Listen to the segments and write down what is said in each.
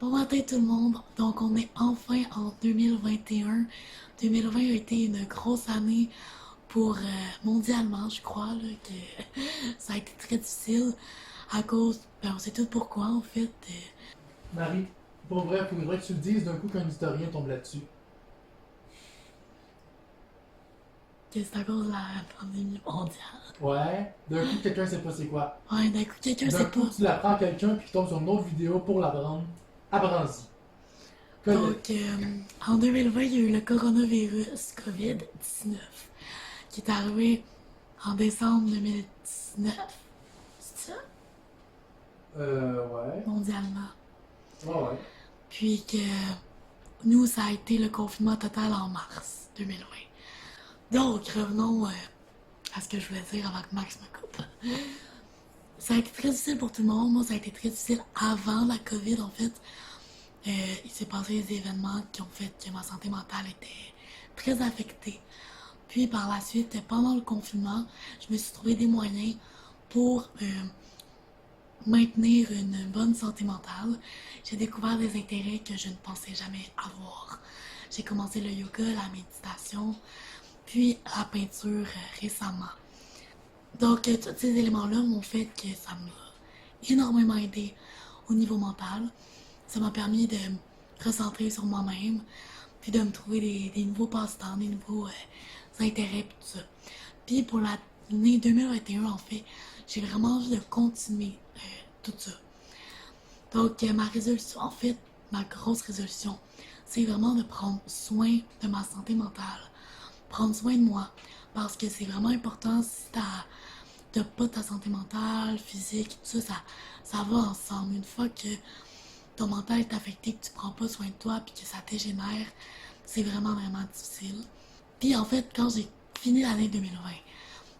Bon matin tout le monde, donc on est enfin en 2021. 2020 a été une grosse année pour mondialement, je crois, là, que ça a été très difficile à cause, on sait tout pourquoi en fait, Marie, pour vrai, faudrait que tu le dises d'un coup qu'un historien tombe là-dessus. que c'est à cause de la pandémie mondiale. Ouais, d'un coup quelqu'un sait pas c'est quoi. Ouais, d'un coup quelqu'un D'un sait coup pas. tu l'apprends à quelqu'un puis il tombe sur une autre vidéo pour l'apprendre. Apprends-y. Connais. Donc en 2020, il y a eu le coronavirus COVID-19 qui est arrivé en décembre 2019, c'est ça? Ouais. Mondialement. Ouais, ouais. Puis que nous, ça a été le confinement total en mars 2020. Donc, revenons à ce que je voulais dire avant que Max me coupe. Ça a été très difficile pour tout le monde. Moi, ça a été très difficile avant la COVID, en fait. Il s'est passé des événements qui ont fait que ma santé mentale était très affectée. Puis par la suite, pendant le confinement, je me suis trouvé des moyens pour maintenir une bonne santé mentale. J'ai découvert des intérêts que je ne pensais jamais avoir. J'ai commencé le yoga, la méditation, puis la peinture récemment. Donc, tous ces éléments-là m'ont fait que ça m'a énormément aidé au niveau mental. Ça m'a permis de me recentrer sur moi-même, puis de me trouver des nouveaux passe-temps, des nouveaux intérêts, puis tout ça. Puis pour l'année 2021, en fait, j'ai vraiment envie de continuer tout ça. Donc, ma résolution, en fait, ma grosse résolution, c'est vraiment de prendre soin de ma santé mentale, prendre soin de moi, parce que c'est vraiment important si t'as pas ta santé mentale, physique, tout ça, ça va ensemble. Une fois que ton mental est affecté, que tu prends pas soin de toi, puis que ça dégénère, c'est vraiment difficile. Puis en fait, quand j'ai fini l'année 2020,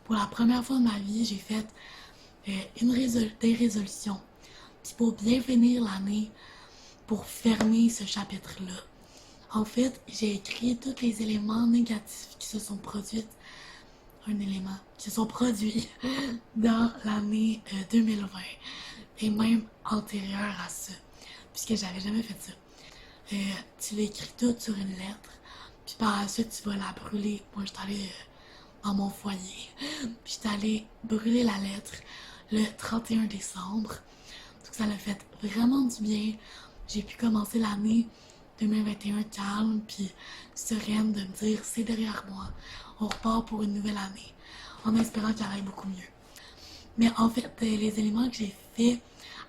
pour la première fois de ma vie, j'ai fait des résolutions. Puis pour bien finir l'année, pour fermer ce chapitre-là, en fait, j'ai écrit tous les éléments négatifs qui se sont produits, un élément, qui se sont produits dans l'année 2020 et même antérieure à ça, puisque j'avais jamais fait ça. Tu l'écris tout sur une lettre, puis par la suite, tu vas la brûler. Moi, je suis allée dans mon foyer, puis je suis allée brûler la lettre le 31 décembre. Donc, ça l'a fait vraiment du bien. J'ai pu commencer l'année 2021 calme, puis sereine, de me dire c'est derrière moi. On repart pour une nouvelle année, en espérant qu'elle aille beaucoup mieux. Mais en fait, les éléments que j'ai fait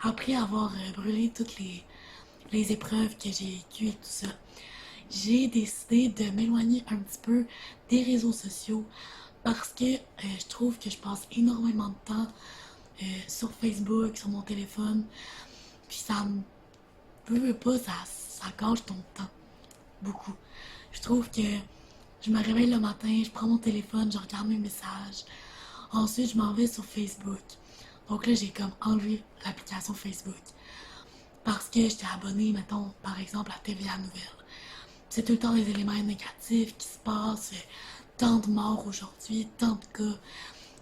après avoir brûlé toutes les épreuves que j'ai vécues et tout ça, j'ai décidé de m'éloigner un petit peu des réseaux sociaux parce que je trouve que je passe énormément de temps sur Facebook, sur mon téléphone, puis ça me veut pas, ça gâche ton temps, beaucoup. Je trouve que je me réveille le matin, je prends mon téléphone, je regarde mes messages. Ensuite, je m'en vais sur Facebook. Donc là, j'ai comme enlevé l'application Facebook. Parce que j'étais abonnée, mettons, par exemple, à TVA Nouvelles. C'est tout le temps des éléments négatifs qui se passent. Tant de morts aujourd'hui, tant de cas.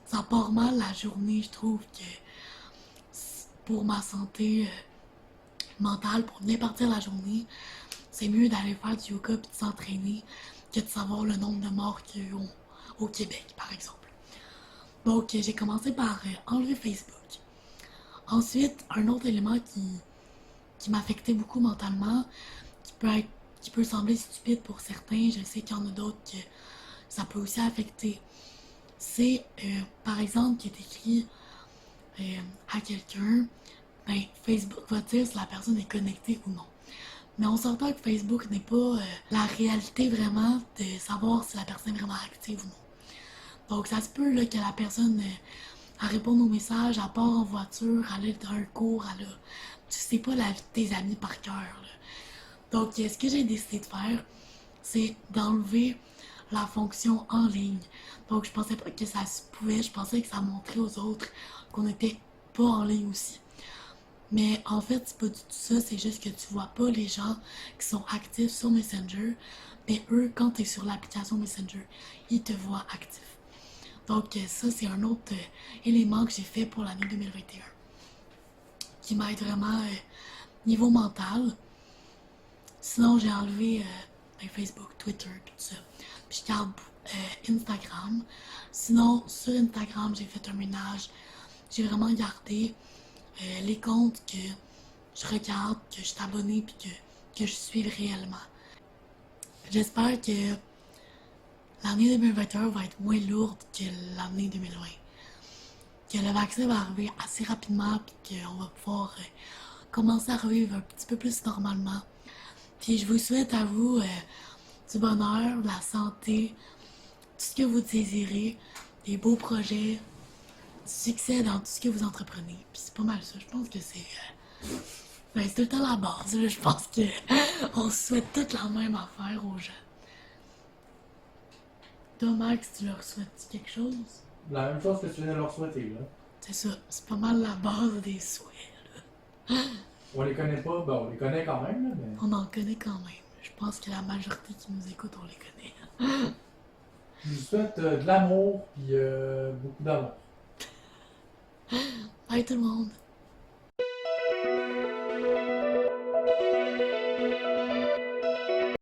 Ça part mal la journée, je trouve que pour ma santé mentale, pour bien partir la journée, c'est mieux d'aller faire du yoga et de s'entraîner que de savoir le nombre de morts qu'il y a eu au Québec, par exemple. Donc, j'ai commencé par enlever Facebook. Ensuite, un autre élément qui m'affectait beaucoup mentalement, qui peut sembler stupide pour certains, je sais qu'il y en a d'autres que ça peut aussi affecter, c'est par exemple qui est écrit à quelqu'un, ben Facebook va dire si la personne est connectée ou non. Mais on s'entend que Facebook n'est pas la réalité vraiment de savoir si la personne est vraiment active ou non. Donc ça se peut là, que la personne elle réponde aux messages, elle part en voiture, elle est dans un cours, elle a... Tu sais pas la vie de tes amis par cœur. Donc ce que j'ai décidé de faire, c'est d'enlever la fonction en ligne. Donc je pensais pas que ça se pouvait, je pensais que ça montrait aux autres qu'on n'était pas en ligne aussi. Mais en fait, c'est pas du tout ça, c'est juste que tu vois pas les gens qui sont actifs sur Messenger, mais eux, quand tu es sur l'application Messenger, ils te voient actif. Donc ça, c'est un autre élément que j'ai fait pour l'année 2021 qui m'aide vraiment niveau mental. Sinon, j'ai enlevé Facebook, Twitter, tout ça. Puis je garde Instagram. Sinon, sur Instagram, j'ai fait un ménage. J'ai vraiment gardé les comptes que je regarde, que je suis abonnée, puis que je suis réellement. J'espère que l'année 2021 va être moins lourde que l'année 2020. Que le vaccin va arriver assez rapidement, puis qu'on va pouvoir commencer à revivre un petit peu plus normalement. Puis je vous souhaite à vous du bonheur, de la santé, tout ce que vous désirez, des beaux projets, du succès dans tout ce que vous entreprenez. Puis c'est pas mal ça, je pense que c'est tout le temps la base. Là. Je pense que on souhaite toute la même affaire aux gens. Toi, Max, tu leur souhaites quelque chose? La même chose que tu viens de leur souhaiter, là. C'est ça, c'est pas mal la base des souhaits. On les connaît pas, ben on les connaît quand même, là, mais... On en connaît quand même. Je pense que la majorité qui nous écoute, on les connaît. Je vous souhaite de l'amour, puis beaucoup d'amour. Bye tout le monde!